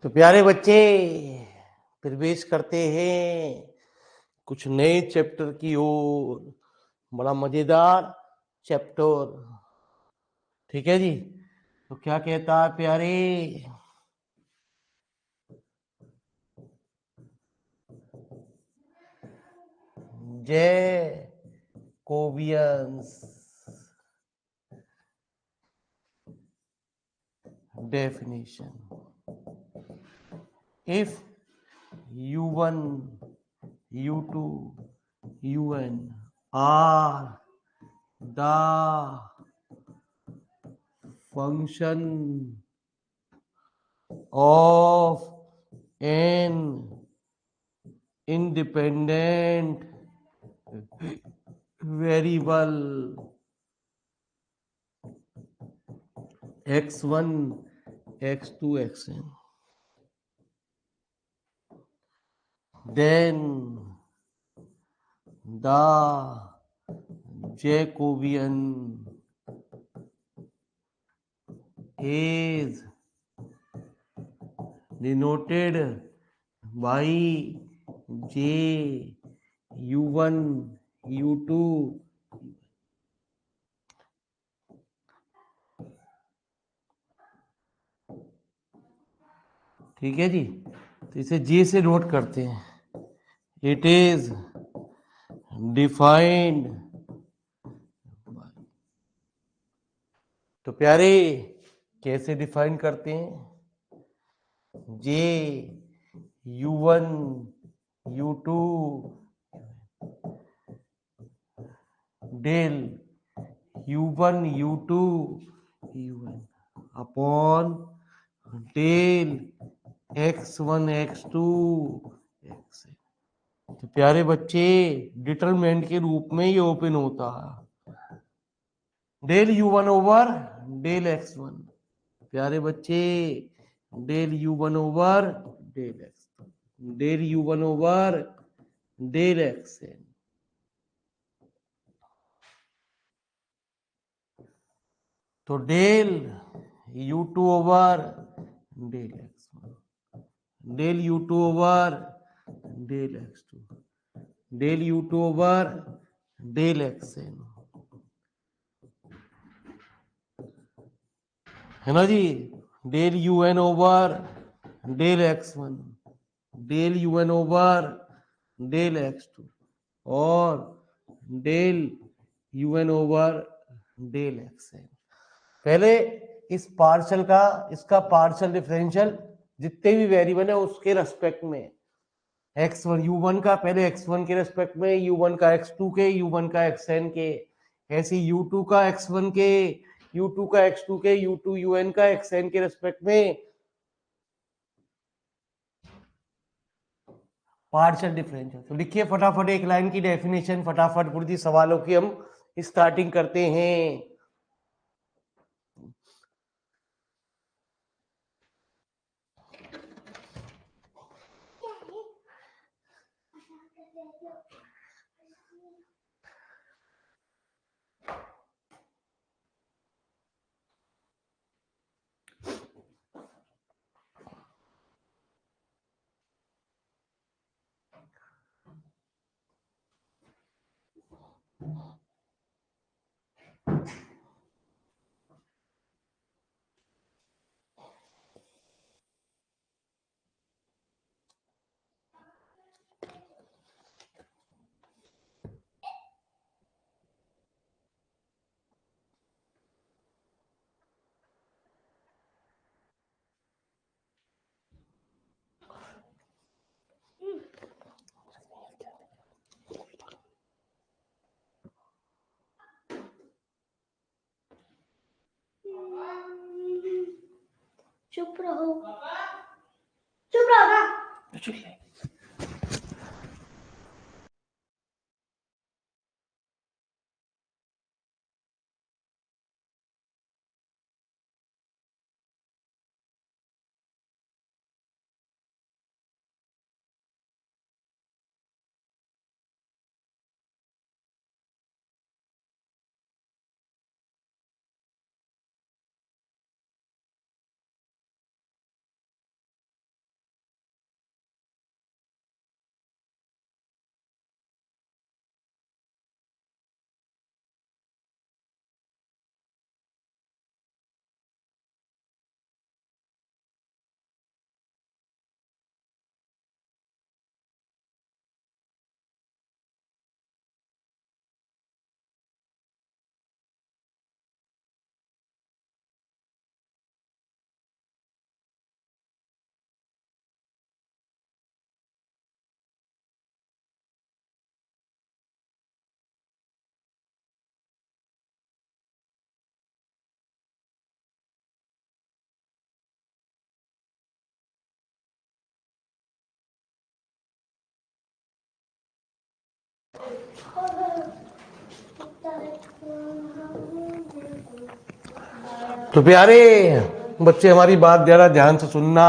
तो प्यारे बच्चे, प्रवेश करते हैं कुछ नए चैप्टर की ओर। बड़ा मजेदार चैप्टर। ठीक है जी। तो क्या कहता है प्यारे? Jacobians definition. If u1, u2, un are the function of an independent variable x1, x2, xn, then the Jacobian is denoted by j u1 u2। ठीक है जी। तो इसे जे से नोट करते हैं। It is defined. तो प्यारे, कैसे डिफाइन करते हैं? J u1 u2 del u1 u2 un upon del x1 x2 xn। तो प्यारे बच्चे, डिटरमिनेंट के रूप में ये ओपन होता है del u1 over del x1। प्यारे बच्चे, del u1 over del x, del u1 over del xn। तो del u2 over del x1, del u2 over del x2, del u2 over del xn, है ना जी। Del un over del x1, del un over del x2 और del un over del xn। पहले इस partial का, इसका partial differential जितने भी वेरिएबल है उसके रेस्पेक्ट में, x1 u1 का पहले x1 के रेस्पेक्ट में, u1 का x2 के, u1 का xn के, ऐसे u2 का x1 के, u2 का x2 के, u2 un का xn के रेस्पेक्ट में पार्शियल डिफरेंशियल। तो लिखिए फटाफट एक लाइन की डेफिनेशन, फटाफट गुरुजी सवालों की हम स्टार्टिंग करते हैं। चुप रहो, चुप रहो ना। तो प्यारे बच्चे हमारी बात जरा ध्यान से सुनना।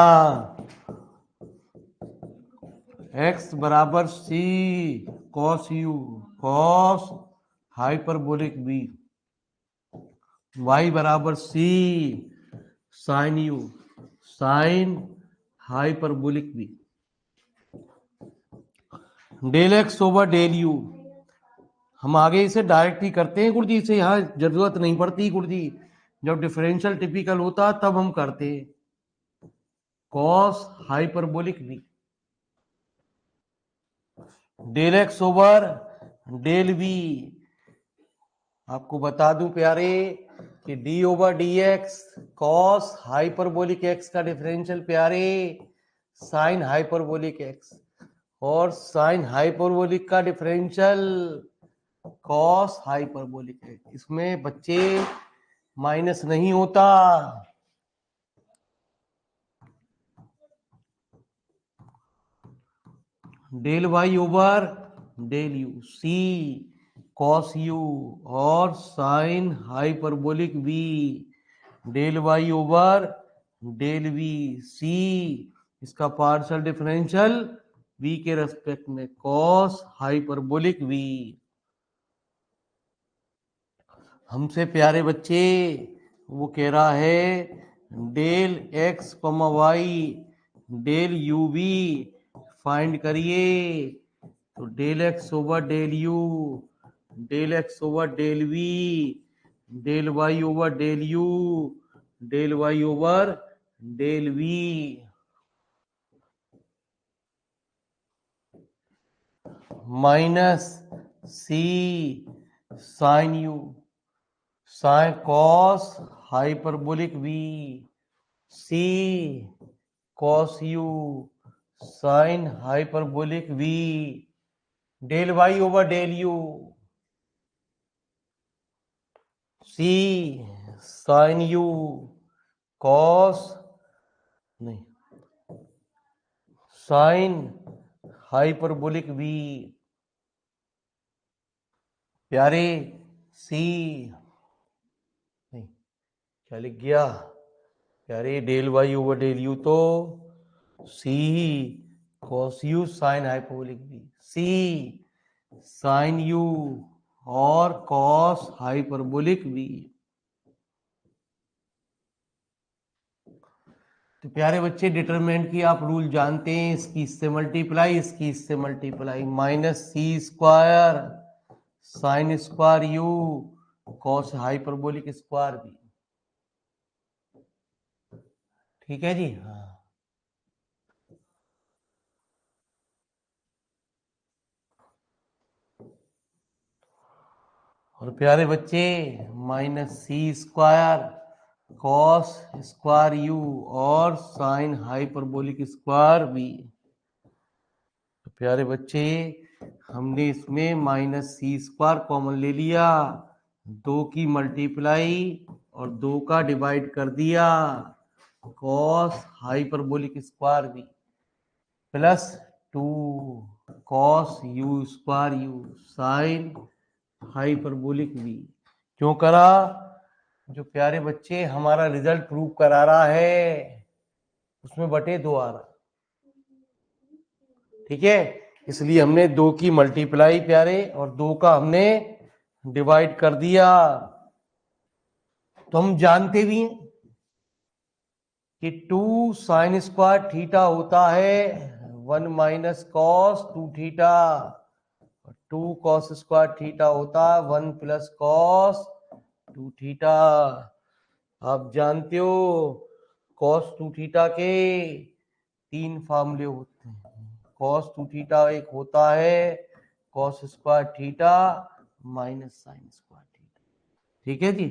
x बराबर c cos u cos hyperbolic b, y बराबर c sin u sin hyperbolic b, del x over del u. हम आगे इसे डायरेक्ट ही करते हैं गुरुजी, इसे यहाँ जरूरत नहीं पड़ती गुरुजी, जब डिफरेंशियल टिपिकल होता तब हम करते हैं। Cos hyperbolic b del x over del b. आपको बता दूं प्यारे कि d over d x cos hyperbolic x का डिफरेंशियल प्यारे साइन हाइपरबोलिक एक्स, और साइन हाइपरबोलिक का डिफरेंशियल कॉस हाइपरबोलिक एक्स। इसमें बच्चे माइनस नहीं होता। Del y over del u c cos u और sine hyperbolic b, del y over del v c, इसका पार्शियल डिफरेंशियल v के रेस्पेक्ट में कॉस हाइपरबोलिक v। हमसे प्यारे बच्चे वो कह रहा है del x comma y del u v find करिए। तो del x over del u, del x over del v, del y over del u, del y over del v, minus c sine u sine cos hyperbolic v c cos u sine hyperbolic v, del y over del u c sine u cos नहीं sine hyperbolic v. प्यारे c नहीं क्या लिख गया प्यारे, del y over del u तो c cos u sine hyperbolic b, c sine u और cos hyperbolic b. तो प्यारे बच्चे डिटरमिनेंट की आप रूल जानते हैं, इसकी इससे मल्टीप्लाई, इसकी इससे multiply, minus c square sine square u cos hyperbolic square b. ठीक है जी। हाँ, और प्यारे बच्चे minus c square cos square u और साइन हाइपरबोलिक स्क्वायर बी। तो प्यारे बच्चे हमने इसमें माइनस सी स्क्वायर कॉमन ले लिया, दो की मल्टीप्लाई और दो का डिवाइड कर दिया, cos hyperbolic square b plus 2 cos u square u sine hyperbolic b. क्यों करा? जो प्यारे बच्चे हमारा रिजल्ट प्रूव करा रहा है उसमें बटे 2 आ रहा, ठीक है, इसलिए हमने 2 की मल्टीप्लाई प्यारे और 2 का हमने डिवाइड कर दिया। तो हम जानते भी हैं कि 2 साइन स्क्वायर थीटा होता है 1 minus cos 2 theta, 2 cos square theta होता है 1 प्लस कॉस 2 थीटा। आप जानते हो कॉस 2 थीटा के 3 फार्मूले होते हैं। कॉस 2 थीटा एक होता है cos square theta minus sine square theta, ठीक है जी।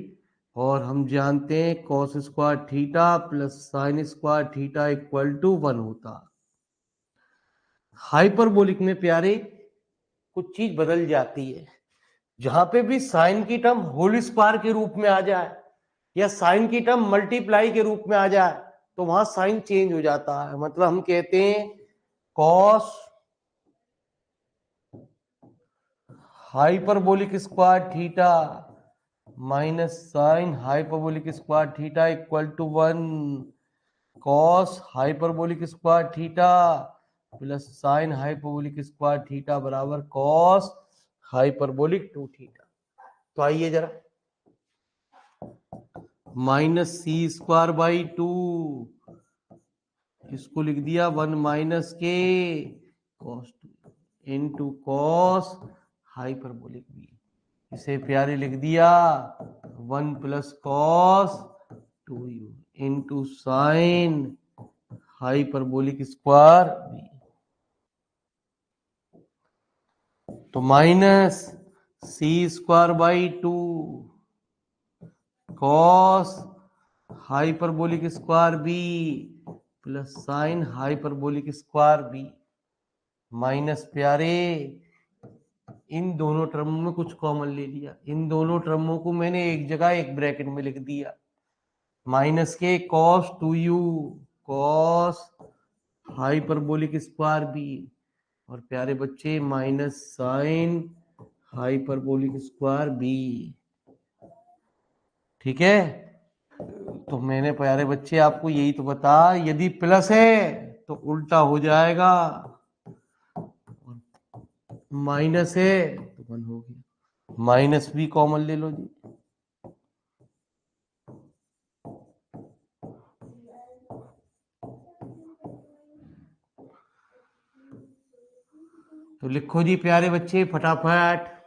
और हम जानते हैं cos square theta plus sine square theta equal to 1 होता। हाइपरबोलिक में प्यारे कुछ चीज बदल जाती है, जहां पे भी साइन की टर्म होल स्क्वायर के रूप में आ जाए या साइन की टर्म मल्टीप्लाई के रूप में आ जाए तो वहां साइन चेंज हो जाता है। मतलब हम कहते हैं cos hyperbolic square theta minus sine hyperbolic square theta equal to 1 cos hyperbolic square theta plus sine hyperbolic square theta बराबर कॉस हाइपरबोलिक 2 थीटा। तो आइए जरा, माइनस सी स्क्वायर बाई 2, इसको लिख दिया 1 माइनस के cos 2 into cos hyperbolic b, इसे प्यारे लिख दिया 1 plus cos 2u into sine hyperbolic square b. तो minus c square by 2 cos hyperbolic square b plus sine hyperbolic square b minus प्यारे इन दोनों टर्मों में कुछ कॉमन ले लिया, इन दोनों टर्मों को मैंने एक जगह एक ब्रैकेट में लिख दिया, माइनस के cos 2u cos hyperbolic square b और प्यारे बच्चे minus sine hyperbolic square b. ठीक है, तो मैंने प्यारे बच्चे आपको यही तो बता, यदि प्लस है तो उल्टा हो जाएगा, माइनस है तो 1 हो गया, माइनस भी कॉमन ले लो जी। तो लिखो जी प्यारे बच्चे फटाफट।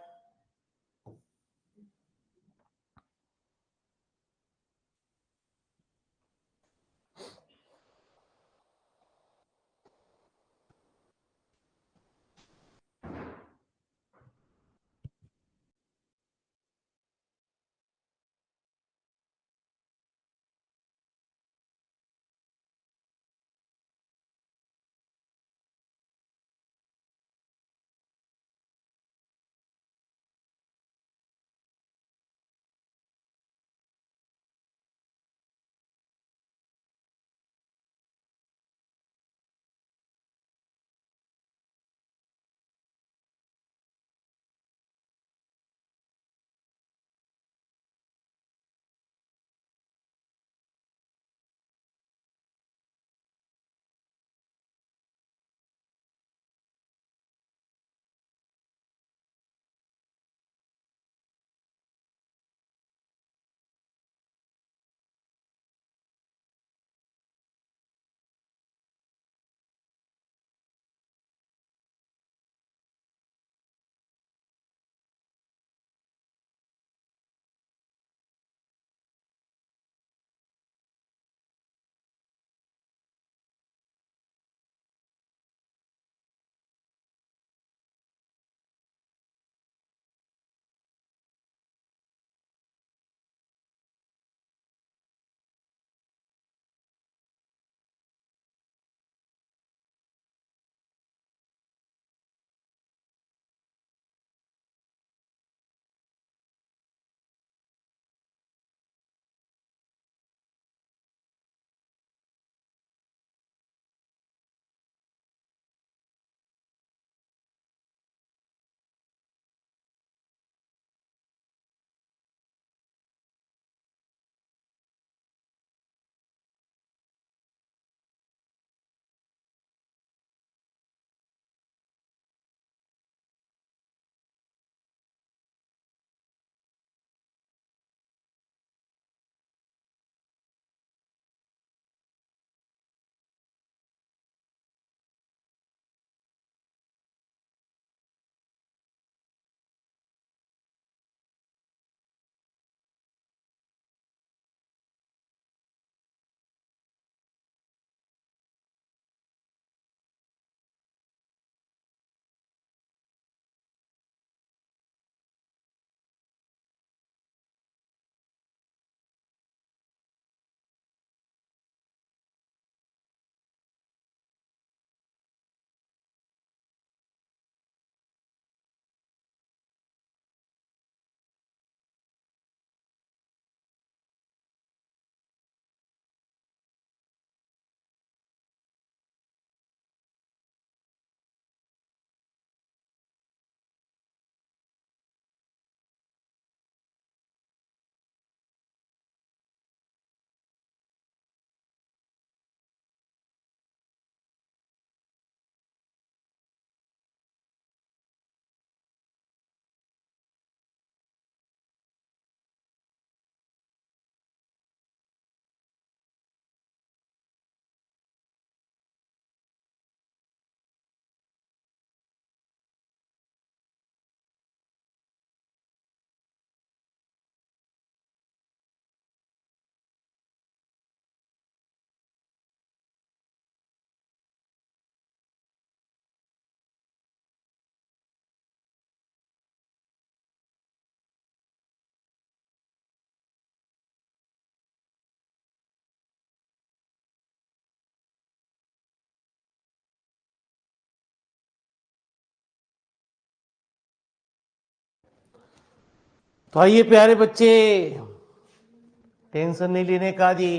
तो आइए प्यारे बच्चे, टेंशन नहीं लेने का जी।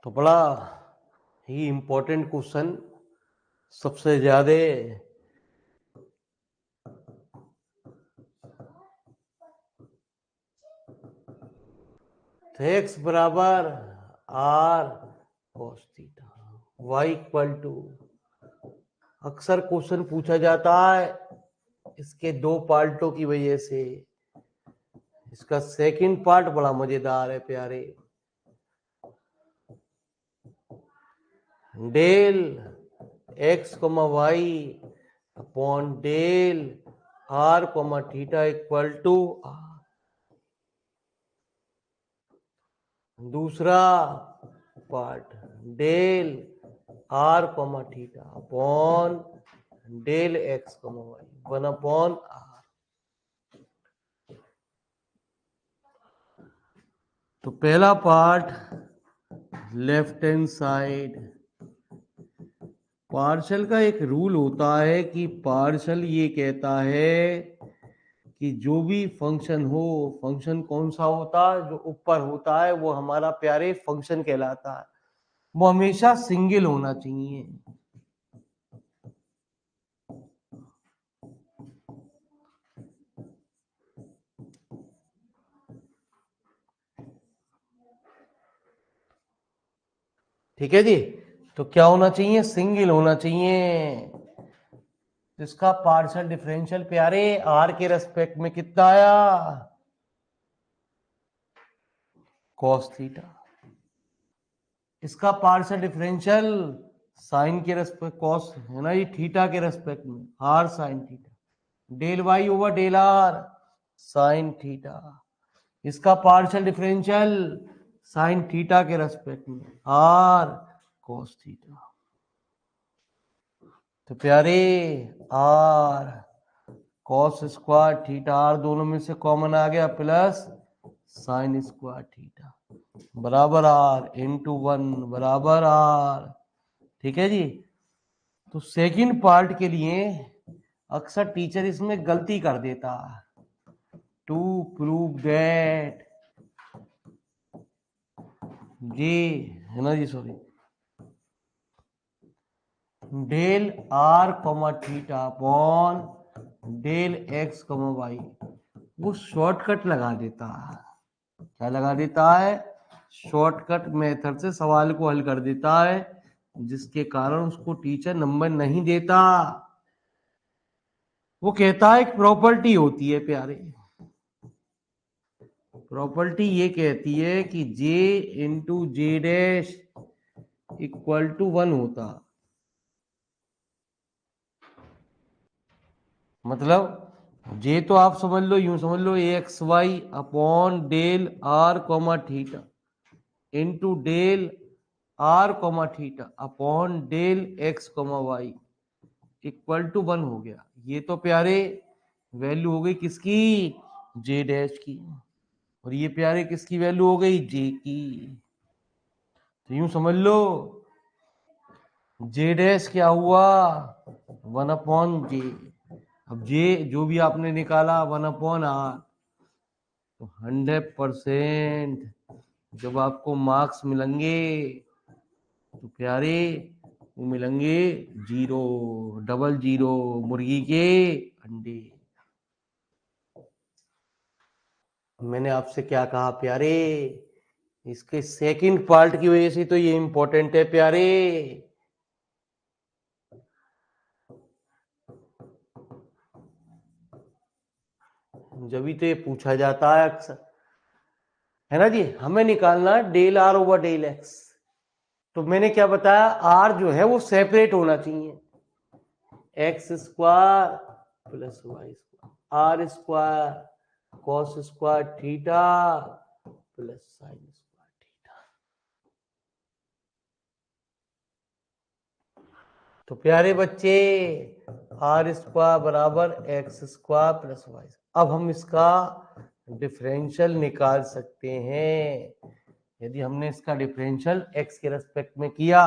तो बड़ा ही इंपॉर्टेंट क्वेश्चन, सबसे ज्यादा तो x बराबर r cos theta, y equal to, अक्सर क्वेश्चन पूछा जाता है इसके दो पार्टों की वजह से। इसका सेकंड पार्ट बड़ा मजेदार है प्यारे। Del x comma y upon del r comma theta equal to r. दूसरा part del r comma theta upon del x comma y 1 upon r. तो पहला part left hand side, partial का एक rule होता है कि पार्शल ये कहता है कि जो भी फंक्शन हो, फंक्शन कौन सा होता है, जो ऊपर होता है वो हमारा प्यारे फंक्शन कहलाता है, वो हमेशा सिंगल होना चाहिए। ठीक है जी। तो क्या होना चाहिए? सिंगल होना चाहिए। इसका पार्शियल डिफरेंशियल प्यारे आर के रेस्पेक्ट में कितना आया? cos theta. इसका पार्शियल डिफरेंशियल साइन के रेस्पेक्ट, कॉस है ना, ये थीटा के रेस्पेक्ट में r sine theta, del y over del r sine theta. इसका पार्शियल डिफरेंशियल साइन थीटा के रेस्पेक्ट में आर कॉस थीटा। तो प्यारे r cos square theta, r दोनों में से कॉमन आ गया, प्लस साइन स्क्वायर थीटा बराबर आर इंटू 1 बराबर आर। ठीक है जी। तो सेकंड पार्ट के लिए अक्सर टीचर इसमें गलती कर देता, टू प्रूव दैट जी, है ना जी, sorry, del r comma theta upon del x comma y, वो शॉर्टकट लगा देता है। क्या लगा देता है? शॉर्टकट मेथड से सवाल को हल कर देता है, जिसके कारण उसको टीचर नंबर नहीं देता। वो कहता है एक प्रॉपर्टी होती है प्यारे, प्रॉपर्टी ये कहती है कि j into j dash equal to 1 होता। मतलब जे तो आप समझ लो, यूं समझ लो, x y upon del r comma theta into del r comma theta upon del x comma y equal to 1 हो गया। ये तो प्यारे वैल्यू हो गई किसकी? जे डैश की। और ये प्यारे किसकी वैल्यू हो गई? जे की। तो यूं समझ लो जे डैश क्या हुआ? 1 अपॉन जे। अब जे जो भी आपने निकाला 1 अपॉन आर, तो 100% जब आपको मार्क्स मिलेंगे तो प्यारे वो मिलेंगे 0, डबल 0, मुर्गी के अंडे। मैंने आपसे क्या कहा प्यारे? इसके सेकंड पार्ट की वजह से तो ये इंपॉर्टेंट है प्यारे। जब तो ये पूछा जाता है अक्सर, है ना जी। हमें निकालना del r over del x. तो मैंने क्या बताया? आर जो है वो सेपरेट होना चाहिए, x square plus y square, r square cos square theta plus sine square theta. तो प्यारे बच्चे आर स्क्वायर बराबर एक्स स्क्वायर प्लस वाई। अब हम इसका डिफरेंशियल निकाल सकते हैं। यदि हमने इसका डिफरेंशियल एक्स के रेस्पेक्ट में किया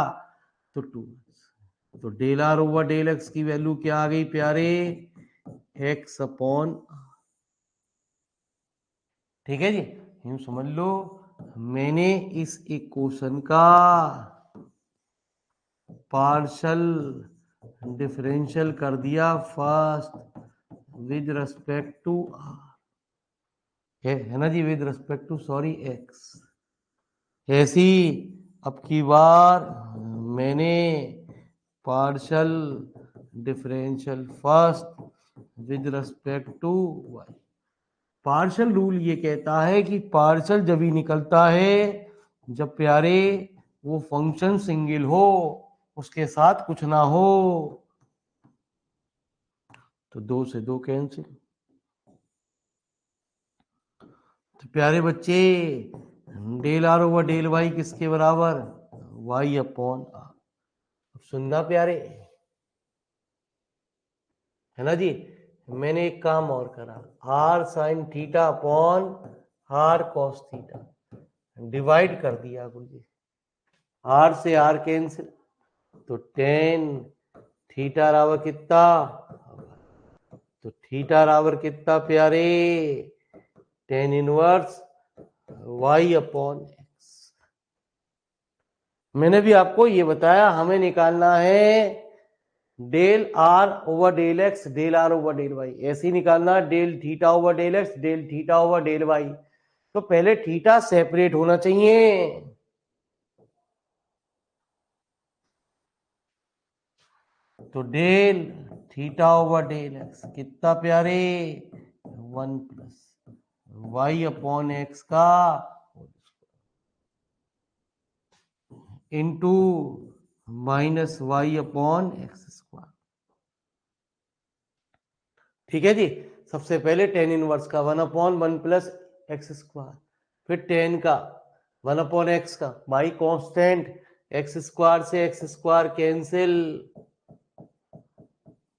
तो 2, तो del r over del x की वैल्यू क्या आ गई प्यारे, एक्स अपॉन, ठीक है जी। यूं समझ लो मैंने इस इक्वेशन का पार्शल डिफरेंशियल कर दिया फर्स्ट विद रिस्पेक्ट टू, है ना जी, with respect to sorry x. ऐसी अब की बार मैंने partial differential first with respect to y. Partial rule ये कहता है कि पार्शल जब ही निकलता है जब प्यारे वो फंक्शन सिंगल हो, उसके साथ कुछ ना हो। तो 2 से 2 कैंसिल। तो प्यारे बच्चे del r over del y किसके बराबर, वाई अपॉन आर। सुनना प्यारे, है ना जी। मैंने एक काम और करा, r sine theta upon r cos theta divide कर दिया गुरुजी। आर से आर कैंसिल, तो टेन थीटा बराबर कितना, तो थीटा बराबर कितना प्यारे, tan inverse y upon x. मैंने भी आपको ये बताया हमें निकालना है del r over del x, del r over del y. ऐसे ही निकालना del theta over del x, del theta over del y. तो पहले थीटा सेपरेट होना चाहिए। तो del theta over del x कितना प्यारे, 1 प्लस वाई अपॉन एक्स का into minus y upon x square. ठीक है जी। सबसे पहले टेन इनवर्स का 1/1 प्लस एक्स स्क्वायर, फिर टेन का 1/x का बाई कांस्टेंट एक्स स्क्वायर से एक्स स्क्वायर कैंसिल।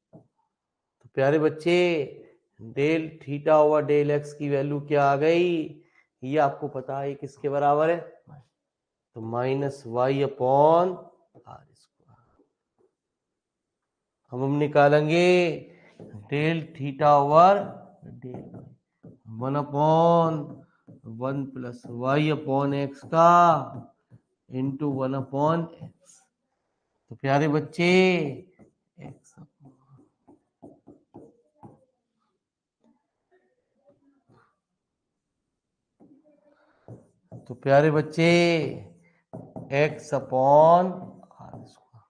तो प्यारे बच्चे del theta over del x की वैल्यू क्या आ गई, ये आपको पता है किसके बराबर है, तो minus y upon r square. हम निकालेंगे del theta over del 1/1 plus y upon x का इंटू 1/x। तो प्यारे बच्चे एक्स, तो प्यारे बच्चे एक्स अपॉन आर स्क्वायर।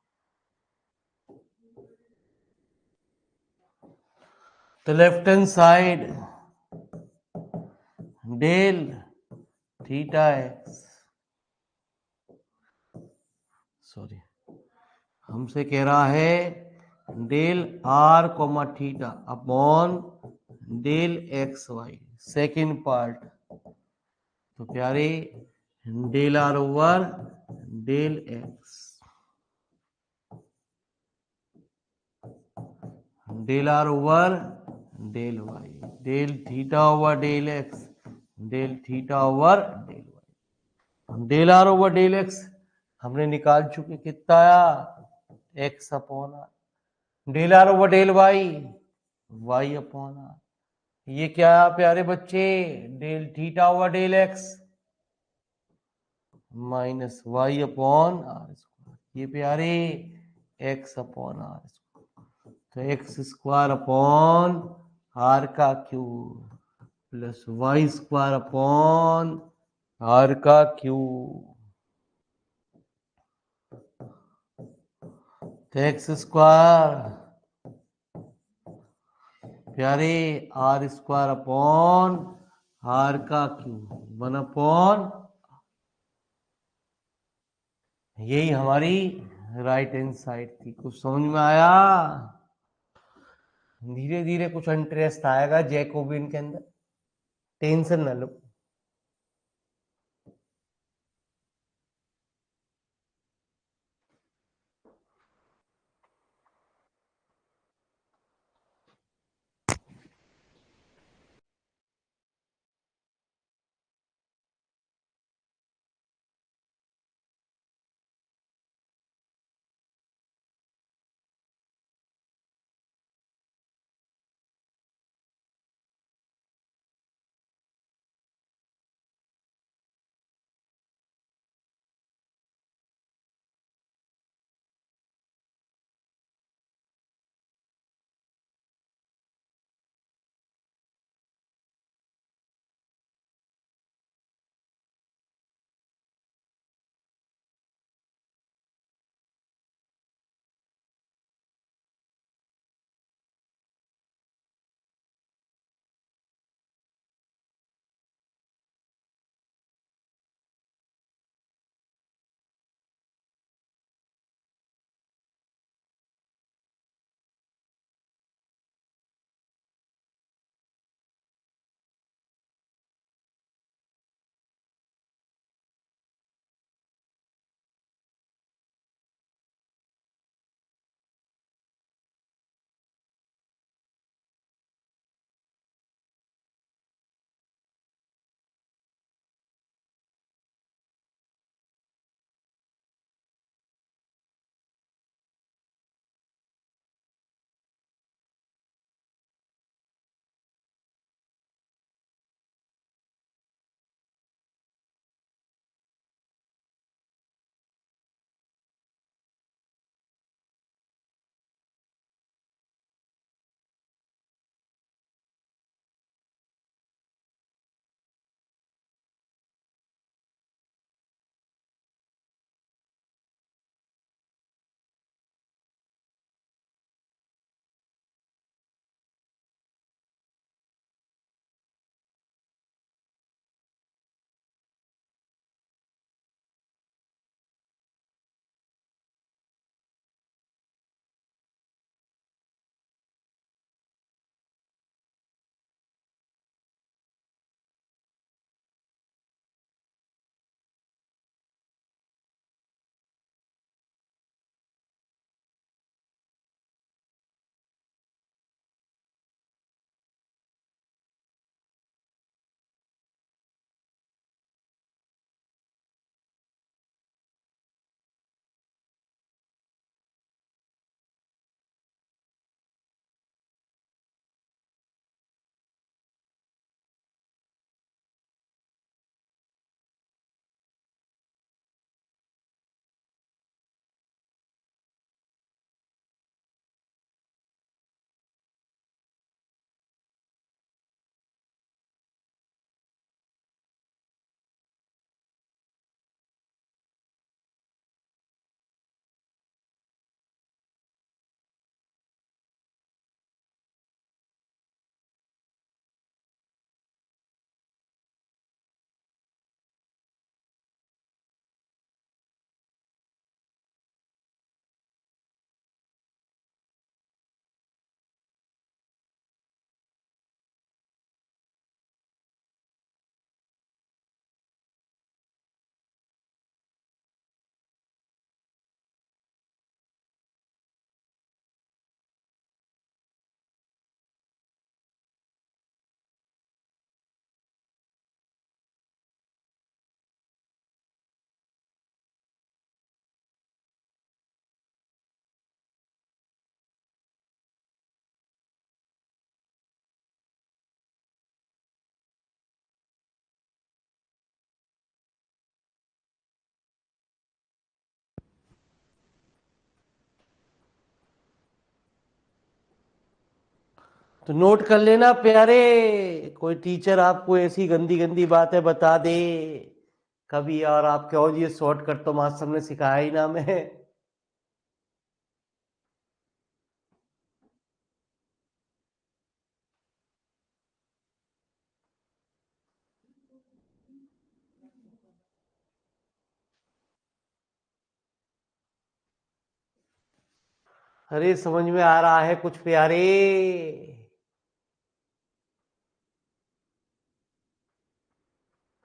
तो left hand side del theta x, sorry हमसे कह रहा है del r comma theta upon del x y second part. तो प्यारे del r over del x, del r over del y, del theta over del x, del theta over del y. Del r over del x हमने निकाल चुके, कितना आया, x upon r. Del r over del y, y upon r. ये क्या है प्यारे बच्चे, del theta over del x minus y upon r square. ये प्यारे एक्स अपॉन आर स्क्वायर, तो एक्स स्क्वायर अपॉन आर का cube plus y square upon r का क्यूब। तो एक्स स्क्वायर प्यारे आर स्क्वायर अपॉन आर का cube 1/, यही हमारी राइट हैंड साइड थी। कुछ समझ में आया, धीरे धीरे कुछ इंटरेस्ट आएगा जैकोबिन के अंदर, टेंशन ना लो। तो नोट कर लेना प्यारे, कोई टीचर आपको ऐसी गंदी गंदी बातें बता दे कभी, और आप कहो जी ये शॉर्टकट तो मास्टर ने सिखाया ही ना मैं। अरे समझ में आ रहा है कुछ प्यारे?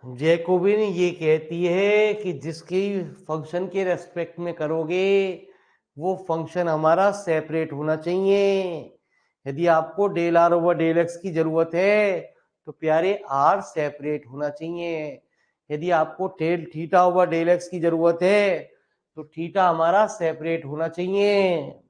जैकोबिन ये कहती है कि जिसकी फंक्शन के रेस्पेक्ट में करोगे वो फंक्शन हमारा सेपरेट होना चाहिए। यदि आपको del r over del x की जरूरत है तो प्यारे आर सेपरेट होना चाहिए। यदि आपको del theta over del x की जरूरत है तो थीटा हमारा सेपरेट होना चाहिए।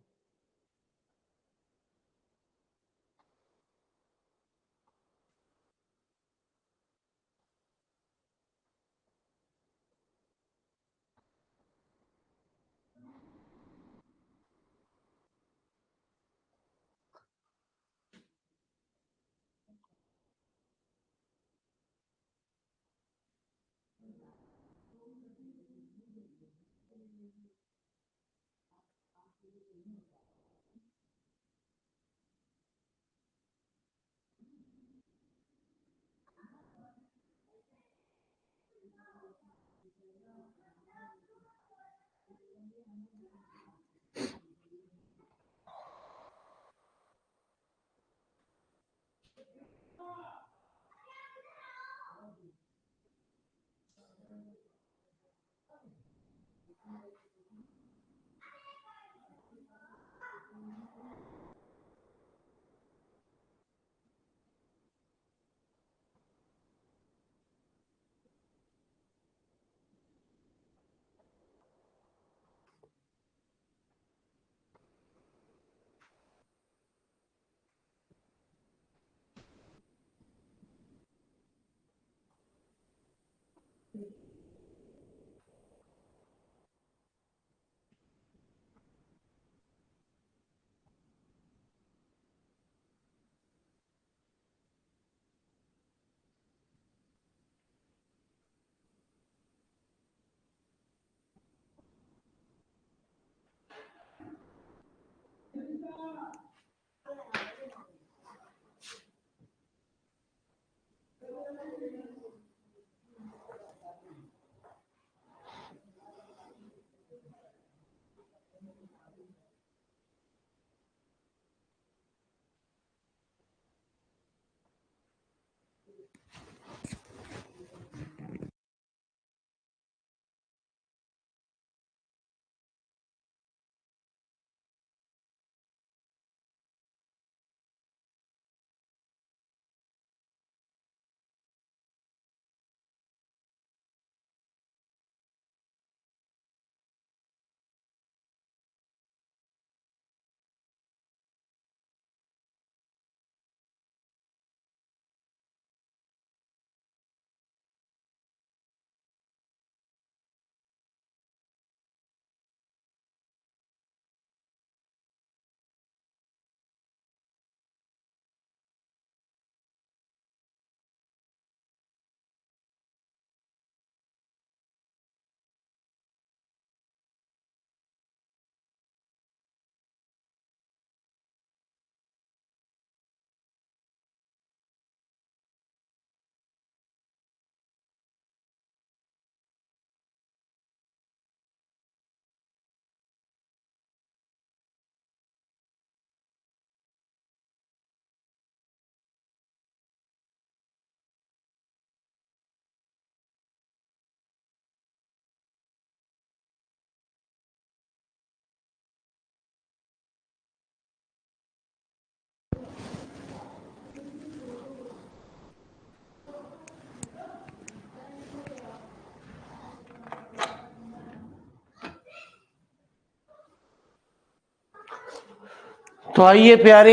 तो आइए प्यारे,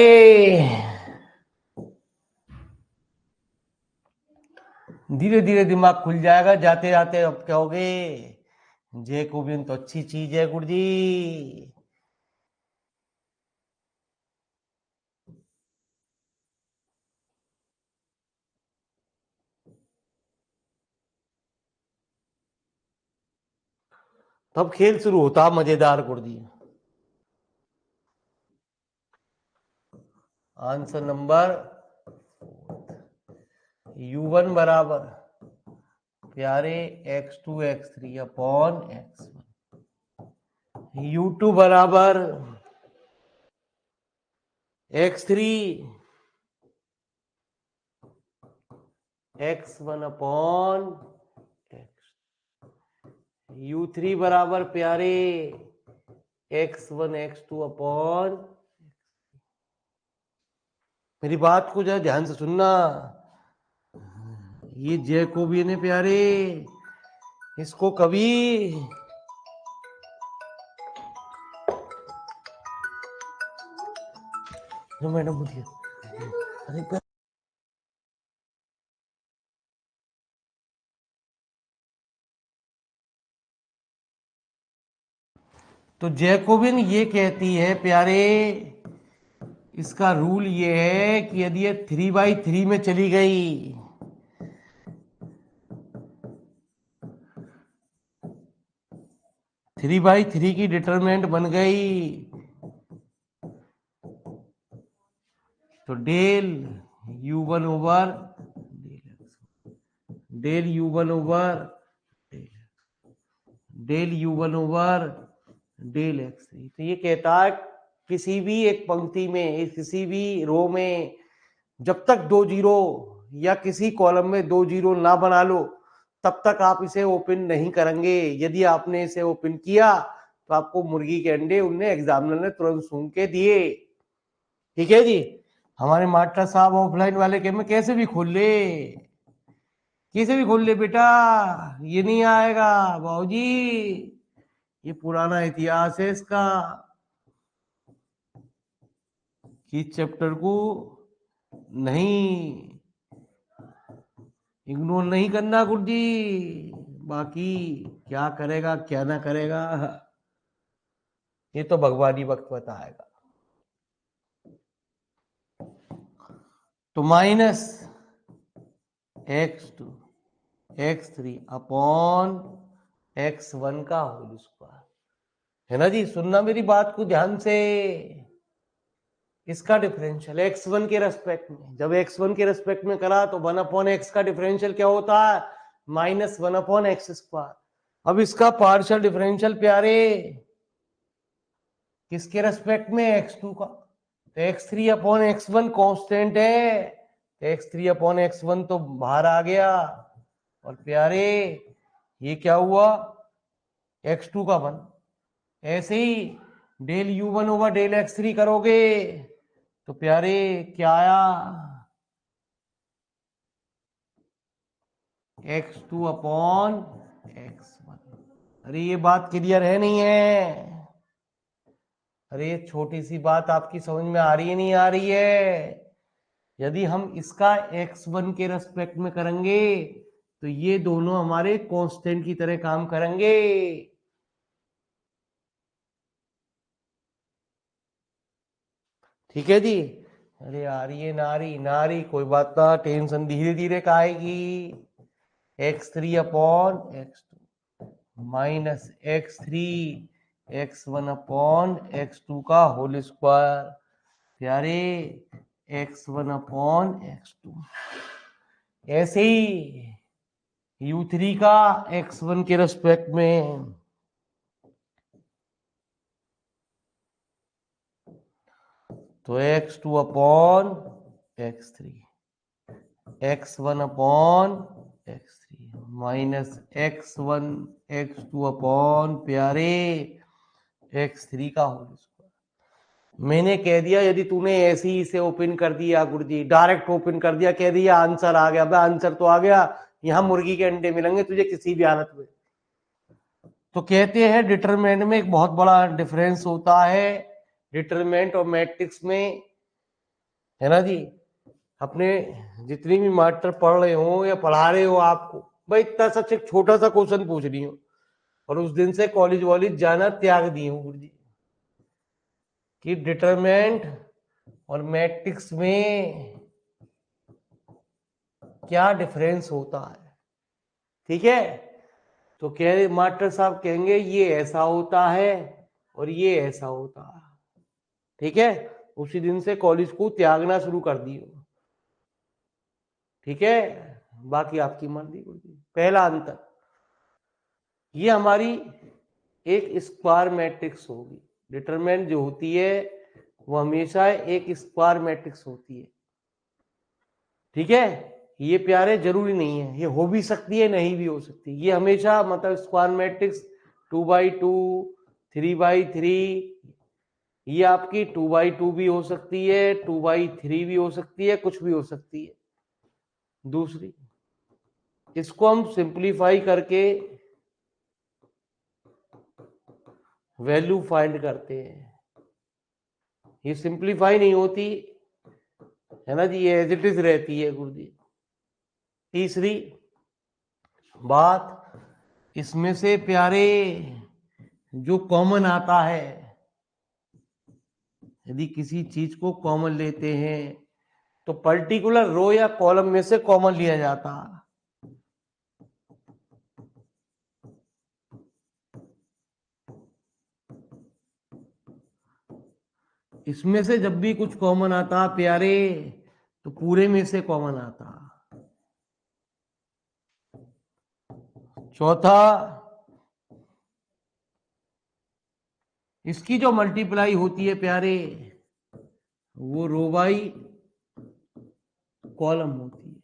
धीरे धीरे दिमाग खुल जाएगा। जाते जाते अब कहोगे जैकोबिन तो अच्छी चीज है गुरुजी। तब खेल शुरू होता मजेदार गुरुजी। आंसर नंबर u1 बराबर प्यारे x2 x3 upon x1, u2 बराबर x3 x1 upon x, u3 बराबर प्यारे x1 x2 अपॉन। मेरी बात को जरा ध्यान से सुनना, ये जैकोबियन है प्यारे, इसको कभी मैडम बोलिए, अरे तो जैकोबियन ये कहती है प्यारे, इसका रूल ये है कि यदि ये 3/3 में चली गई, 3/3 की डिटरमिनेंट बन गई, तो del u1 over del u1 over del u1 over del x3। तो ये कहता है किसी भी एक पंक्ति में, किसी भी रो में जब तक 2 जीरो या किसी कॉलम में 2 जीरो ना बना लो तब तक आप इसे ओपन नहीं करेंगे। यदि आपने इसे ओपन किया तो आपको मुर्गी के अंडे उनने एग्जामिनर ने तुरंत सूंघ के दिए। ठीक है जी। हमारे मास्टर साहब ऑफलाइन वाले के में कैसे भी खोल ले, कैसे भी खोल ले बेटा, ये नहीं आएगा बाबूजी, ये पुराना इतिहास है इसका, कि चैप्टर को नहीं इग्नोर नहीं करना गुरुजी, बाकी क्या करेगा क्या ना करेगा ये तो भगवानी वक्त बताएगा। तो minus x2 x3 upon x1 का होल स्क्वायर, है ना जी। सुनना मेरी बात को ध्यान से, इसका डिफरेंशियल x1 के रेस्पेक्ट में, जब x1 के रेस्पेक्ट में करा तो 1/x का डिफरेंशियल क्या होता है, -1/x²। अब इसका पार्शियल डिफरेंशियल प्यारे किसके रेस्पेक्ट में, x2 का, तो x3/x1 कांस्टेंट है, तो x3/x1 तो बाहर आ गया, और प्यारे ये क्या हुआ, x2 का 1। ऐसे ही del u1 over del x3 करोगे तो प्यारे क्या आया, x2/x1। अरे ये बात क्लियर है नहीं है, अरे ये छोटी सी बात आपकी समझ में आ रही है नहीं आ रही है। यदि हम इसका x1 के रेस्पेक्ट में करेंगे तो ये दोनों हमारे कांस्टेंट की तरह काम करेंगे। ठीक है जी। अरे आ रही है नारी नारी, कोई बात ना, टेंशन धीरे धीरे आएगी। x3/x2 माइनस x3/x1 का होल स्क्वायर, प्यारे x1/x2। ऐसे ही u3 का x1 के रेस्पेक्ट में, तो x2/x3 x1/x3 minus x1 x2 प्यारे x3 का होल स्क्वायर। मैंने कह दिया यदि तूने ऐसे ही इसे ओपन कर दिया गुरुजी, डायरेक्ट ओपन कर दिया, कह दिया आंसर आ गया, आंसर तो आ गया, यहां मुर्गी के अंडे मिलेंगे तुझे किसी भी हालत में। तो कहते हैं डिटरमिनेंट में एक बहुत बड़ा डिफरेंस होता है, डिटरमिनेंट और मैट्रिक्स में, है ना जी। अपने जितनी भी मास्टर पढ़ रहे हो या पढ़ा रहे हो आपको, भाई इतना सच एक छोटा सा क्वेश्चन पूछ रही हो, और उस दिन से कॉलेज वॉलेज जाना त्याग दी हूँ गुरुजी, कि डिटरमिनेंट और मैट्रिक्स में क्या डिफरेंस होता है। ठीक है, तो कह मास्टर साहब कहेंगे ये ऐसा होता है और ये ऐसा होता है। ठीक है, उसी दिन से कॉलेज को त्यागना शुरू कर दियो। ठीक है, बाकी आपकी मर्जी। पहला अंतर, ये हमारी एक स्क्वायर मैट्रिक्स होगी। डिटरमिनेंट जो होती है वो हमेशा एक स्क्वायर मैट्रिक्स होती है। ठीक है, ये प्यारे जरूरी नहीं है, ये हो भी सकती है नहीं भी हो सकती है। ये हमेशा मतलब स्क्वायर मैट्रिक्स 2x2, 3x3, ये आपकी 2x2 भी हो सकती है, 2x3 भी हो सकती है, कुछ भी हो सकती है। दूसरी, इसको हम सिंप्लीफाई करके वैल्यू फाइंड करते हैं। ये सिंप्लीफाई नहीं होती है ना जी, ये एज इट इज रहती है गुरुजी। तीसरी बात, इसमें से प्यारे जो कॉमन आता है, यदि किसी चीज को कॉमन लेते हैं तो पर्टिकुलर रो या कॉलम में से कॉमन लिया जाता है। इसमें से जब भी कुछ कॉमन आता प्यारे तो पूरे में से कॉमन आता। चौथा, इसकी जो मल्टीप्लाई होती है प्यारे वो रो बाई कॉलम होती है।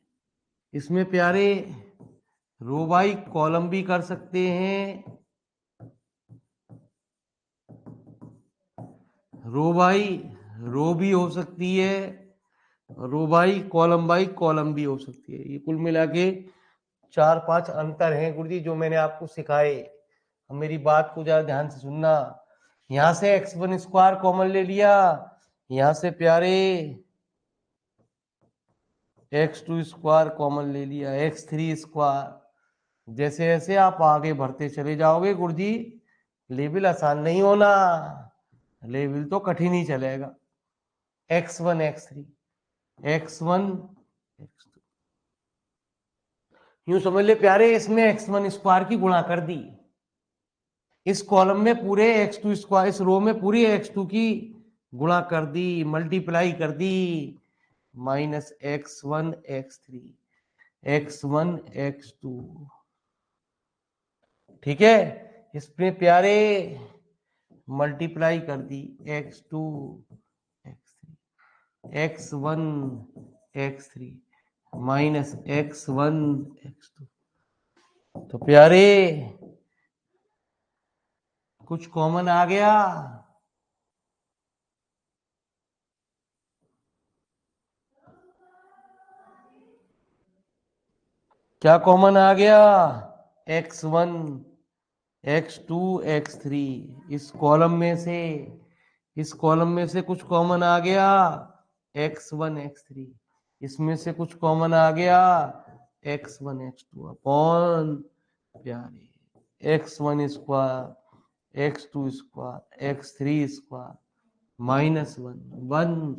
इसमें प्यारे रो बाई कॉलम भी कर सकते हैं, रो बाई रो भी हो सकती है, रो बाई कॉलम भी हो सकती है। ये कुल मिला के 4-5 अंतर हैं गुरुजी जो मैंने आपको सिखाए। अब मेरी बात को जरा ध्यान से सुनना। यहां से x1 स्क्वायर कॉमन ले लिया, यहां से प्यारे x2 स्क्वायर कॉमन ले लिया, x3 स्क्वायर। जैसे जैसे आप आगे बढ़ते चले जाओगे गुरुजी, लेवल आसान नहीं होना, लेवल तो कठिन ही चलेगा। x1 x3 x1 x2, यूं समझ ले प्यारे, इसमें x1 स्क्वायर की गुणा कर दी, इस कॉलम में पूरे x2 स्क्वायर, इस रो में पूरी x2 की गुणा कर दी, मल्टीप्लाई कर दी, minus x1 x3 x1 x2। ठीक है, इसमें प्यारे मल्टीप्लाई कर दी x2 x3 x1 x3 minus x1 x2। तो प्यारे कुछ कॉमन आ गया, क्या कॉमन आ गया? x1 x2 x3। इस कॉलम में से, इस कॉलम में से कुछ कॉमन आ गया x1 x3, इसमें से कुछ कॉमन आ गया x1 x2 अपॉन प्यारे x1 square x2 square x3 square minus 1 1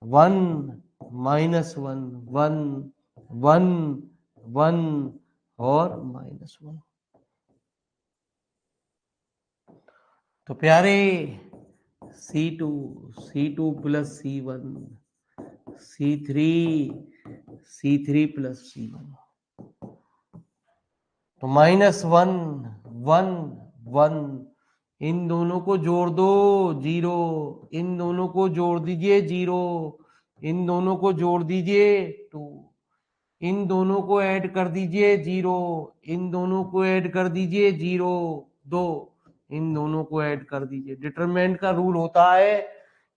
-1 1 1 1 और -1। तो प्यारे C2 plus C1 C3 plus C1, तो -1 1 1, इन दोनों को जोड़ दो 0, इन दोनों को जोड़ दीजिए 0, इन दोनों को जोड़ दीजिए 2, इन दोनों को ऐड कर दीजिए 0, इन दोनों को ऐड कर दीजिए 0 2, इन दोनों को ऐड कर दीजिए। डिटरमिनेंट का रूल होता है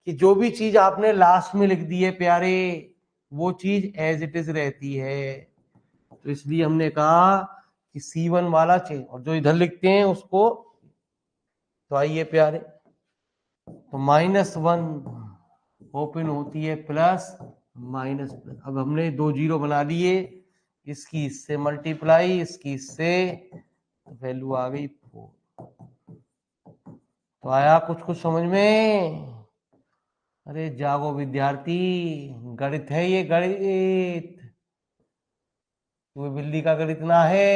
कि जो भी चीज आपने लास्ट में लिख दी है प्यारे, वो चीज एज इट इज रहती है। तो इसलिए हमने कहा कि C1 वाला चेंज, और जो इधर लिखते हैं उसको। तो आइए प्यारे, तो -1 ओपन होती है प्लस माइनस प्लस। अब हमने 2 0 बना लिए, इसकी इससे मल्टीप्लाई, इसकी इससे, तो वैल्यू आ गई 4। तो आया कुछ कुछ समझ में? अरे जागो विद्यार्थी, गणित है ये, गणित। तुम्हें बिल्ली का गणित ना है।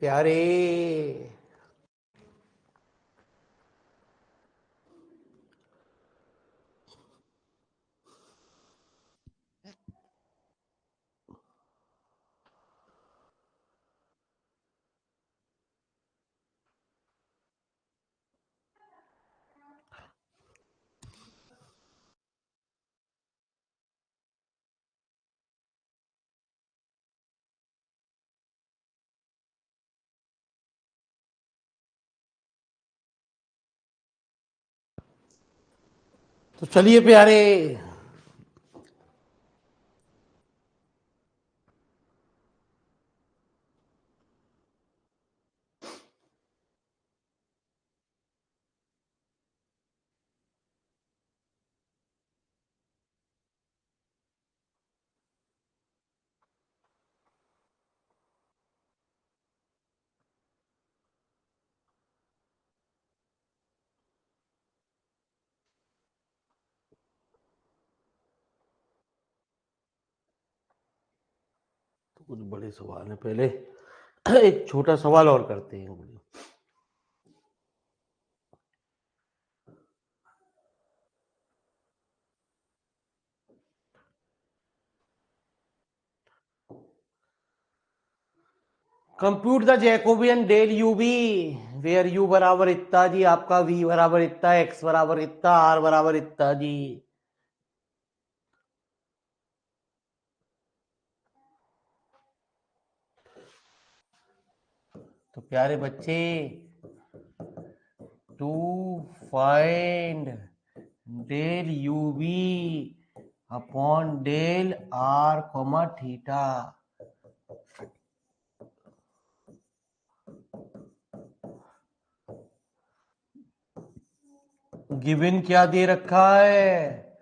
प्यारे तो चलिए प्यारे तो कुछ बड़े सवाल है, पहले एक छोटा सवाल और करते हैं। Compute the Jacobian del u b where u बराबर इतना जी, आपका v बराबर इतना, x बराबर इतना, r बराबर इतना जी। तो प्यारे बच्चे, to find del u b upon del r comma theta, given क्या दे रखा है,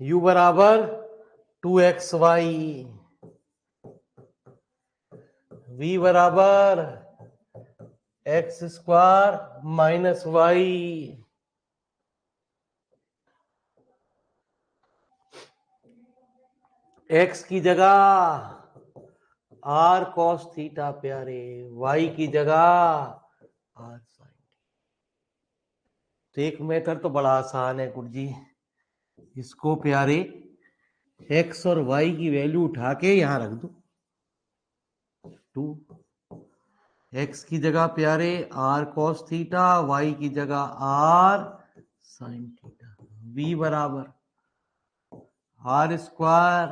u बराबर 2xy, v बराबर x square minus y, x की जगह आर कॉस थीटा प्यारे, वाई की जगह आर साइन। तो एक मेथड तो बड़ा आसान है गुरु जी, इसको प्यारे एक्स और वाई की वैल्यू उठा के यहां रख दो। 2 एक्स की जगह प्यारे आर कॉस थीटा, वाई की जगह आर साइन थीटा, v बराबर r square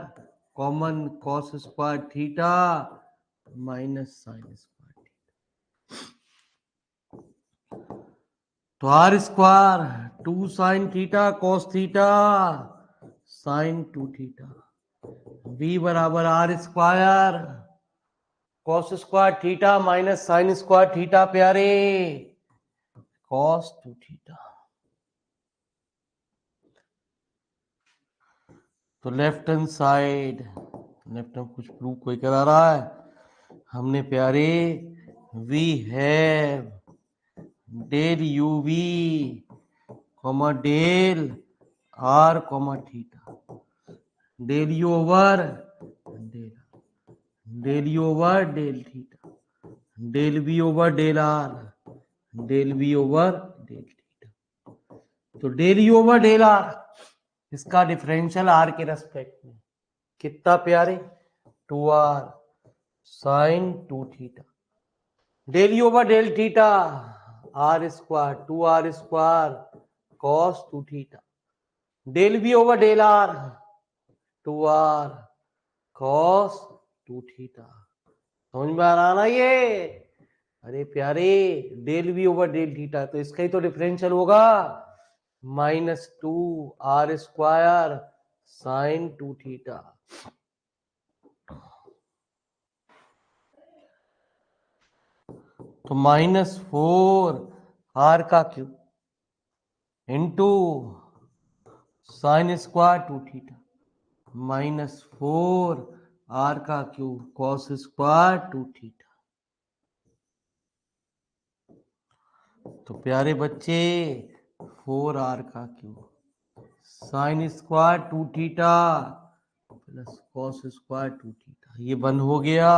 common cos square theta minus sine square theta. तो r square 2 sine theta cos theta sine 2 theta, v बराबर r square cos square theta minus sine square theta प्यारे cos 2 theta. तो left hand side, left hand कुछ prove कोई करा रहा है, हमने प्यारे we have del u v comma del r comma theta, del u over del, del u over del theta, del b over del r, del b over del theta. तो del u over del r, इसका differential r के respect में कितना प्यारे 2r sine 2 theta, del u over del theta r square 2r square cos 2 theta, del b over del r 2r cos 2 theta. समझ में आ रहा ना ये? अरे प्यारे del b over del theta, तो इसका ही तो डिफरेंशियल होगा -2r स्क्वायर साइन 2 थीटा। तो -4 आर का cube into sine square 2 theta -4 r का क्यूब कॉस स्क्वायर 2 थीटा। तो प्यारे बच्चे 4r का cube sine square 2 theta plus cos square 2 theta, ये बंद हो गया।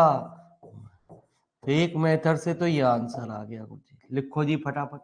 तो एक मेथड से तो ये आंसर आ गया कुछ। लिखो जी फटाफट।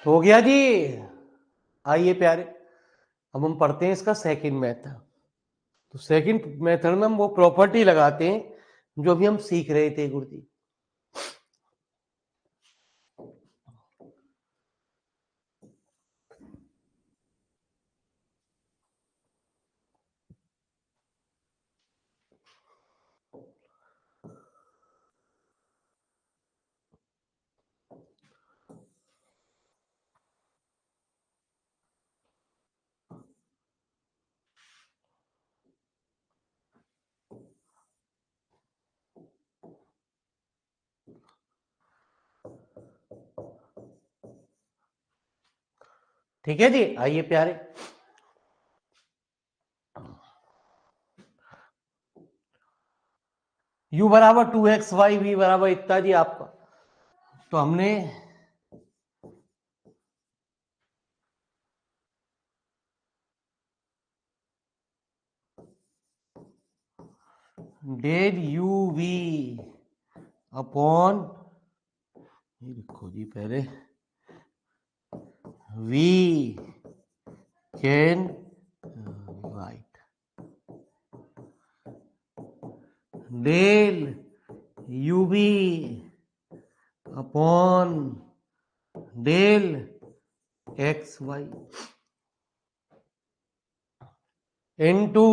हो गया जी। आइए प्यारे, अब हम पढ़ते हैं इसका सेकंड मेथड। तो सेकंड मेथड में हम वो प्रॉपर्टी लगाते हैं जो अभी हम सीख रहे थे गुरुजी। ठीक है जी, आइए प्यारे। u बराबर 2xy, v बराबर इतना जी आपका। तो हमने डेल यू वी अपॉन, ये लिखो जी पहले, we can write del u v upon del x y into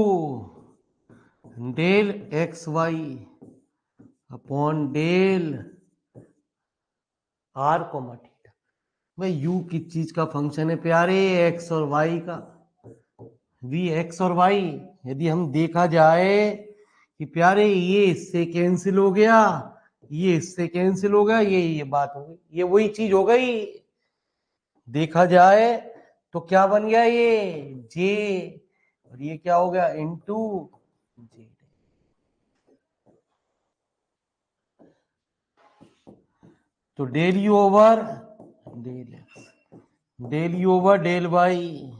del x y upon del r comma theta. भाई यू किस चीज का फंक्शन है प्यारे? एक्स और वाई का। वी एक्स और वाई, यदि हम देखा जाए कि प्यारे ये इससे कैंसिल हो गया, ये इससे कैंसिल हो गया, ये बात हो गई, ये वही चीज हो गई। देखा जाए तो क्या बन गया? ये जे, और ये क्या हो गया? Into j. तो del u over del x, del u over del y,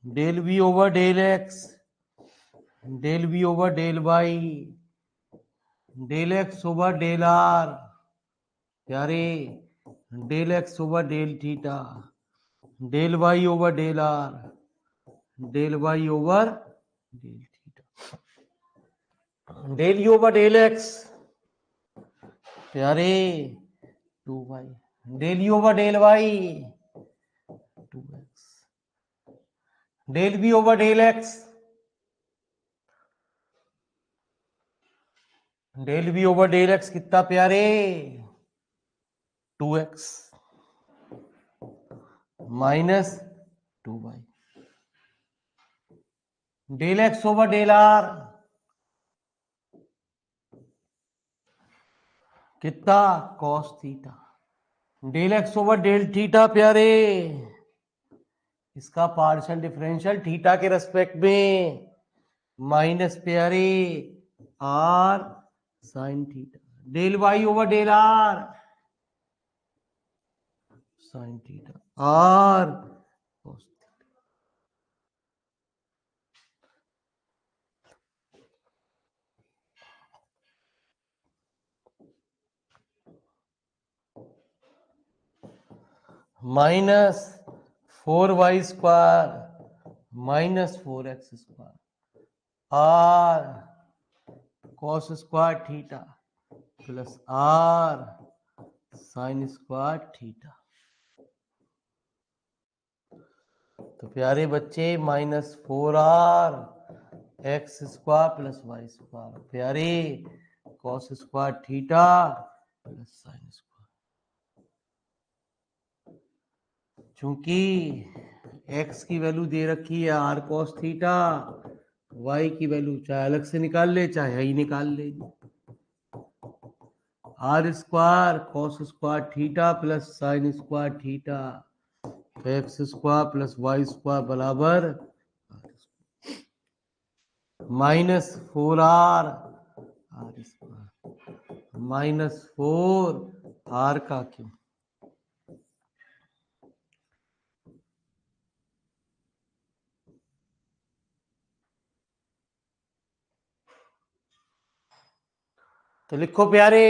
del v over del x, del v over del y, del x over del r प्यारे, del x over del theta, del y over del r, del y over del theta, del u over del x प्यारे 2y, del u over del y 2x, del v over del x, del v over del x कितना प्यारे? 2x minus 2y, del x over del r कितना? Cos theta, del x over del theta प्यारे, इसका partial differential theta के respect में, minus प्यारे r sine theta, del y over del r sine theta r cos theta. Minus 4y² minus 4x² r cos square theta plus r sine square theta. तो प्यारे बच्चे -4r x² plus y² प्यारे cos square theta plus sine square. चूंकि x की value दे रखी है r cos theta, y की value चाहे अलग से निकाल ले चाहे यही निकाल ले। r² cos square theta plus sine square theta, x² plus y² बराबर -4r r² -4r का क्यों? तो लिखो प्यारे,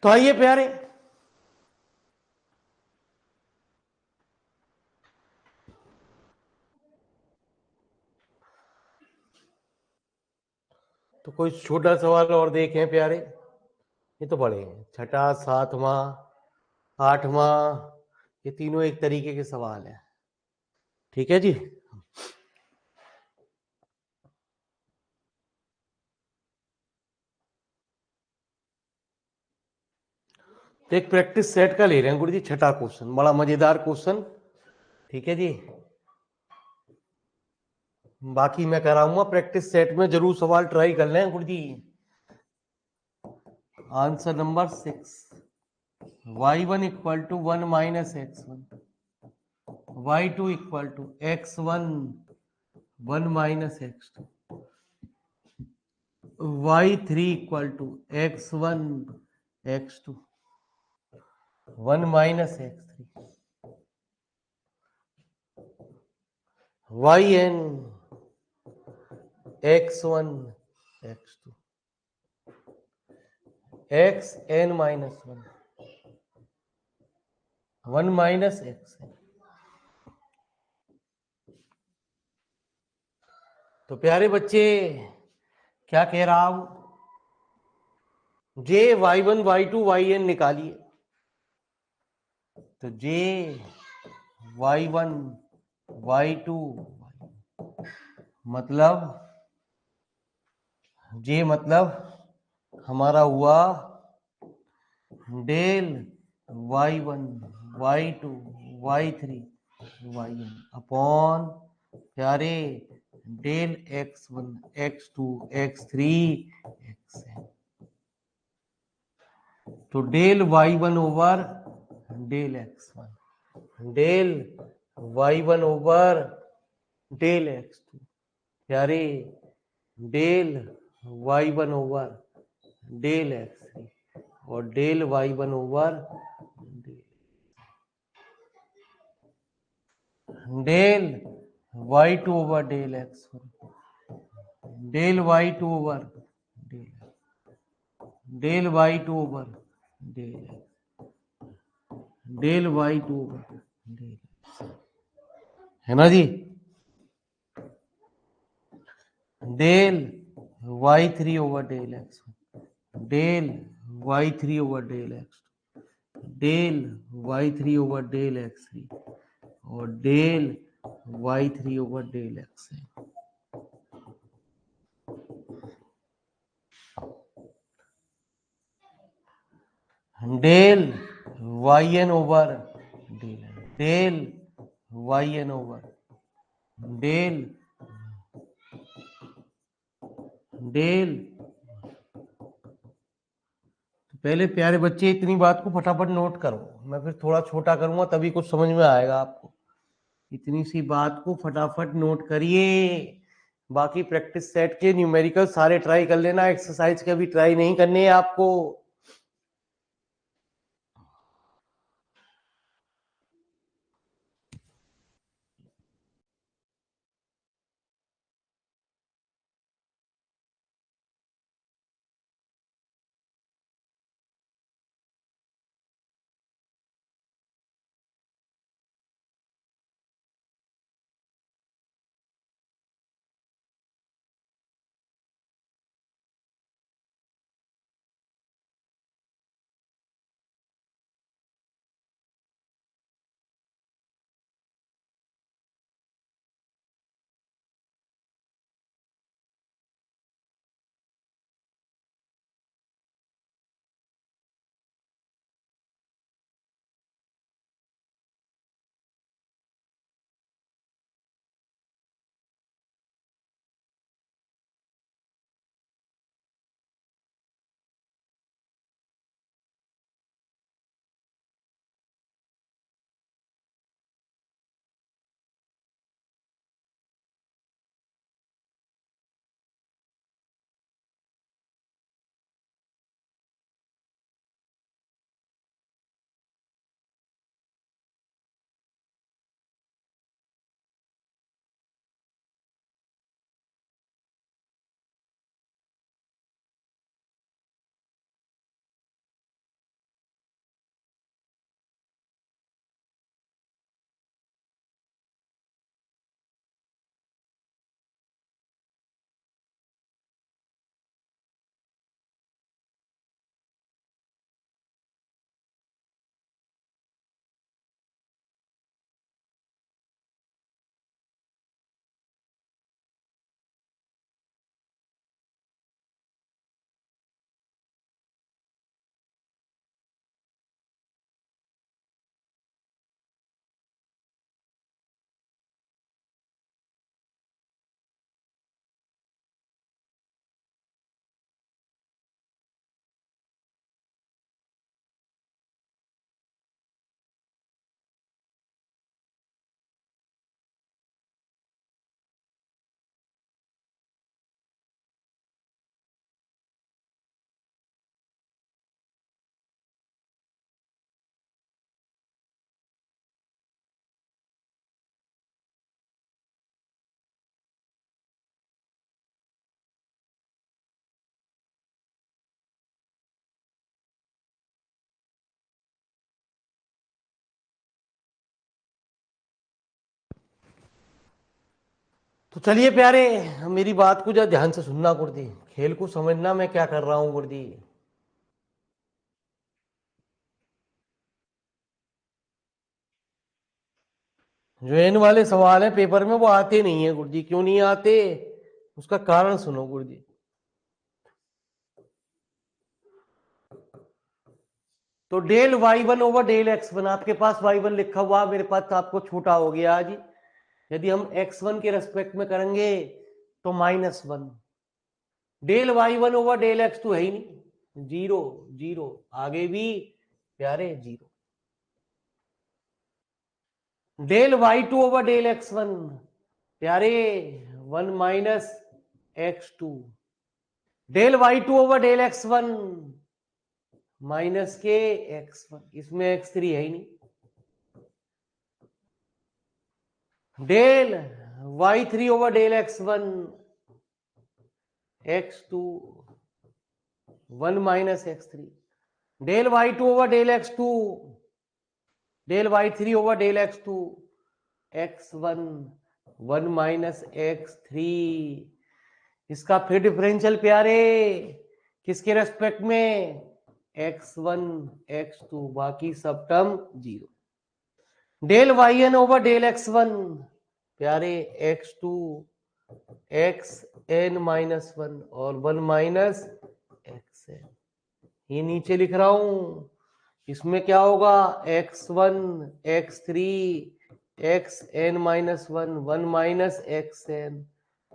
तो आइए प्यारे, तो कोई छोटा सवाल और देखें प्यारे। ये तो बड़े हैं, छठा, सातवां, आठवां, ये तीनों एक तरीके के सवाल हैं। ठीक है जी। तो एक प्रैक्टिस सेट का ले रहे हैं गुरु जी, छठा क्वेश्चन, बड़ा मजेदार क्वेश्चन। ठीक है जी। बाकी मैं कराऊंगा प्रैक्टिस सेट में, जरूर सवाल ट्राई कर लें गुरु जी। Answer number 6, y1 equal to 1 minus x1, y2 equal to x1 1 minus x2, y3 equal to x1 x2 1 minus x3, yn x1 x2 xn minus 1 minus xn। तो प्यारे बच्चे, क्या कह रहा हूं, जे y1 y2 yn निकालिए। तो जे y1 y2 मतलब, जे मतलब हमारा हुआ del y1 y2 y3 yn upon प्यारे del x1 x2 x3 xn। तो del y1 over del x1, del y1 over del x2 प्यारे del y1 over del x3 और del y1 over del y2 over del x1, del y2 over del y2 over del y2 over del, है ना जी। Del y3 over del x1, del y3 over del x2, del y3 over del x3 और del y3 over del xn। Del yn over del yn over del del. तो पहले प्यारे बच्चे इतनी बात को फटाफट नोट करो, मैं फिर थोड़ा छोटा करूंगा तभी कुछ समझ में आएगा आपको। इतनी सी बात को फटाफट नोट करिए। बाकी प्रैक्टिस सेट के न्यूमेरिकल सारे ट्राई कर लेना, एक्सरसाइज के भी ट्राई नहीं करने हैं आपको। तो चलिए प्यारे, मेरी बात को जरा ध्यान से सुनना गुरुजी, खेल को समझना मैं क्या कर रहा हूं गुरुजी। जो एन वाले सवाल है पेपर में वो आते नहीं है गुरुजी। क्यों नहीं आते, उसका कारण सुनो गुरुजी। तो del y1 over del x1, आपके पास y1 लिखा हुआ, मेरे पास आपको छोटा हो गया आज। यदि हम x1 के रेस्पेक्ट में करेंगे तो -1। Del y1 over del x2 है ही नहीं, 0 0, आगे भी प्यारे 0। Del y2 over del x1 प्यारे 1 minus x2। Del y2 over del x1 minus के x1, इसमें x3 है ही नहीं। Del y3 over del x1 x2 1 minus x3। Del y2 over del x2, del y3 over del x2 x1 1 minus x3। इसका फिर differential प्यारे किसके respect में, x1 x2, बाकी सब term 0। Del yn over del x1 प्यारे x2 xn minus 1 और 1 minus xn, ये नीचे लिख रहा हूं। इसमें क्या होगा, x1 x3 xn minus 1 1 minus xn।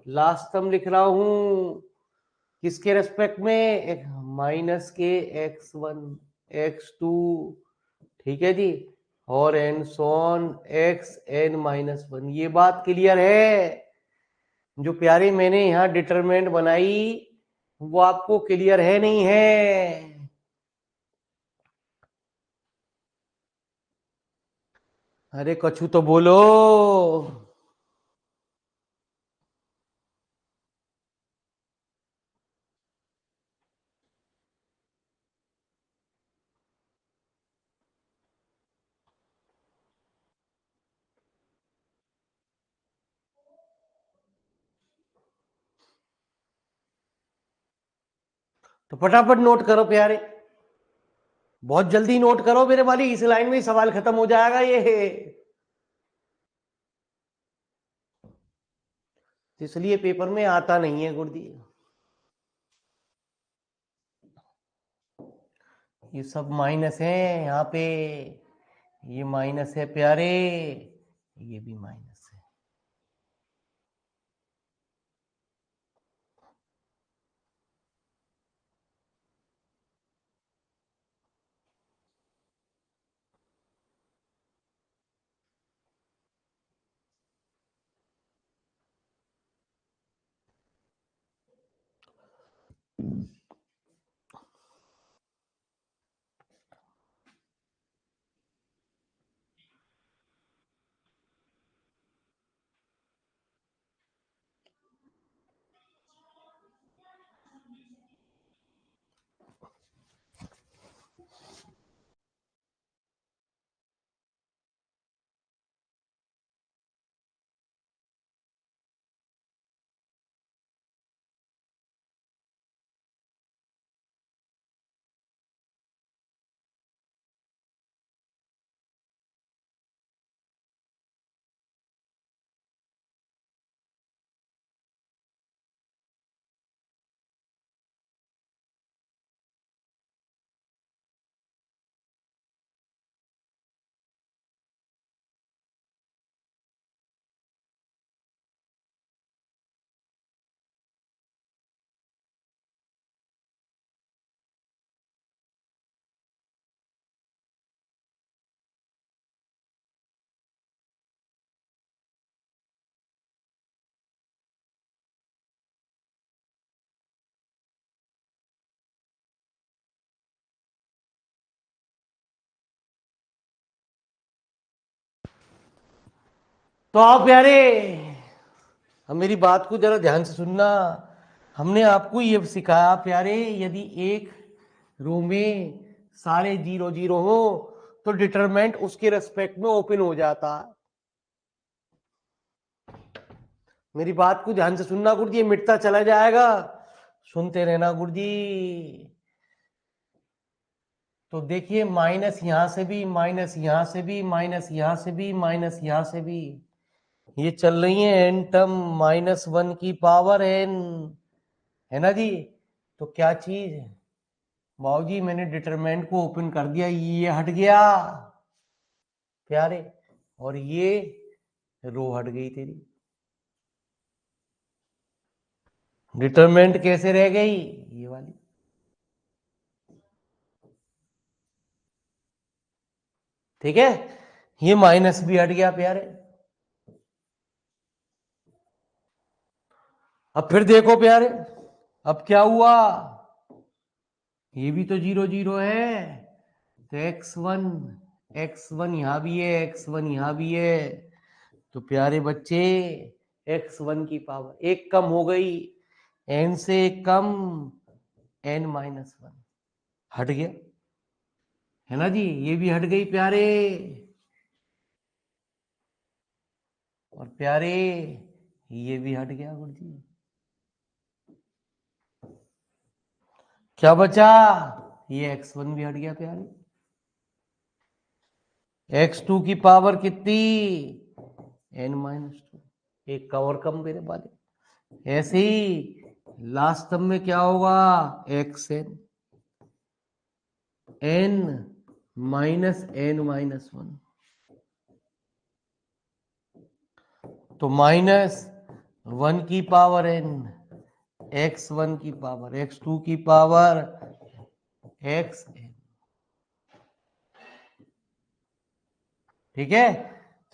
Last term लिख रहा हूं किसके रेस्पेक्ट में, माइनस के x1 x2, ठीक है जी, और एन सोन xn माइनस 1। ये बात क्लियर है। जो प्यारे मैंने यहां डिटरमिनेंट बनाई वो आपको क्लियर है नहीं है। अरे कछु तो बोलो। तो फटाफट नोट करो प्यारे, बहुत जल्दी नोट करो मेरे वाली, इस लाइन में ही सवाल खत्म हो जाएगा ये। इसलिए पेपर में आता नहीं है गुरुजी। ये सब माइनस है यहाँ पे, ये माइनस है प्यारे, ये भी माइनस है। तो आप प्यारे, अब मेरी बात को जरा ध्यान से सुनना। हमने आपको ये सिखाया प्यारे, यदि एक रो में सारे 0 0 हो तो डिटरमिनेंट उसके रेस्पेक्ट में ओपन हो जाता। मेरी बात को ध्यान से सुनना गुरुजी, ये मिटता चला जाएगा, सुनते रहना गुरुजी। तो देखिए माइनस यहां से भी, माइनस यहां से भी, माइनस यहां से भी, माइनस यहां से भी, ये चल रही है एन टर्म -1 की पावर n, है ना जी। तो क्या चीज है बाबूजी, मैंने डिटरमिनेंट को ओपन कर दिया, ये हट गया प्यारे, और ये रो हट गई तेरी। डिटरमिनेंट कैसे रह गई, ये वाली, ठीक है। ये माइनस भी हट गया प्यारे। अब फिर देखो प्यारे, अब क्या हुआ, ये भी तो 0 0 है, तो x1 यहां भी है, x1 यहां भी है, तो प्यारे बच्चे x1 की पावर एक कम हो गई, n से एक कम n-1 हट गया, है ना जी। ये भी हट गई प्यारे, और प्यारे ये भी हट गया गुरुजी। क्या बचा, ये x1 भी हट गया प्यारे। x2 की पावर कितनी, n-2, एक का और कम मेरे वाले। ऐसे ही लास्ट टर्म में क्या होगा, xn, n-n-1, तो -1 की पावर n, x1 की पावर, x2 की पावर xn, ठीक है।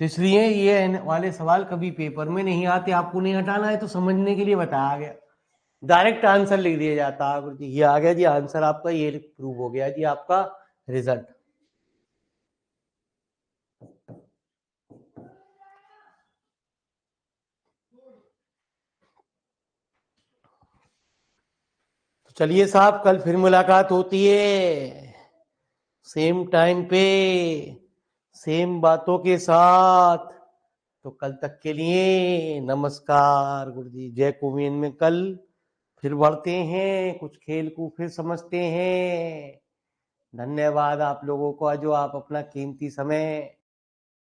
तो इसलिए ये वाले सवाल कभी पेपर में नहीं आते, आपको नहीं हटाना है तो समझने के लिए बताया गया, डायरेक्ट आंसर लिख दिया जाता है गुरुजी। ये आ गया जी आंसर आपका, ये प्रूव हो गया जी आपका रिजल्ट। तो चलिए साहब, कल फिर मुलाकात होती है सेम टाइम पे, सेम बातों के साथ। तो कल तक के लिए नमस्कार गुरुजी, जय कुबेर में कल फिर बढ़ते हैं, कुछ खेल को फिर समझते हैं। धन्यवाद आप लोगों को जो आप अपना कीमती समय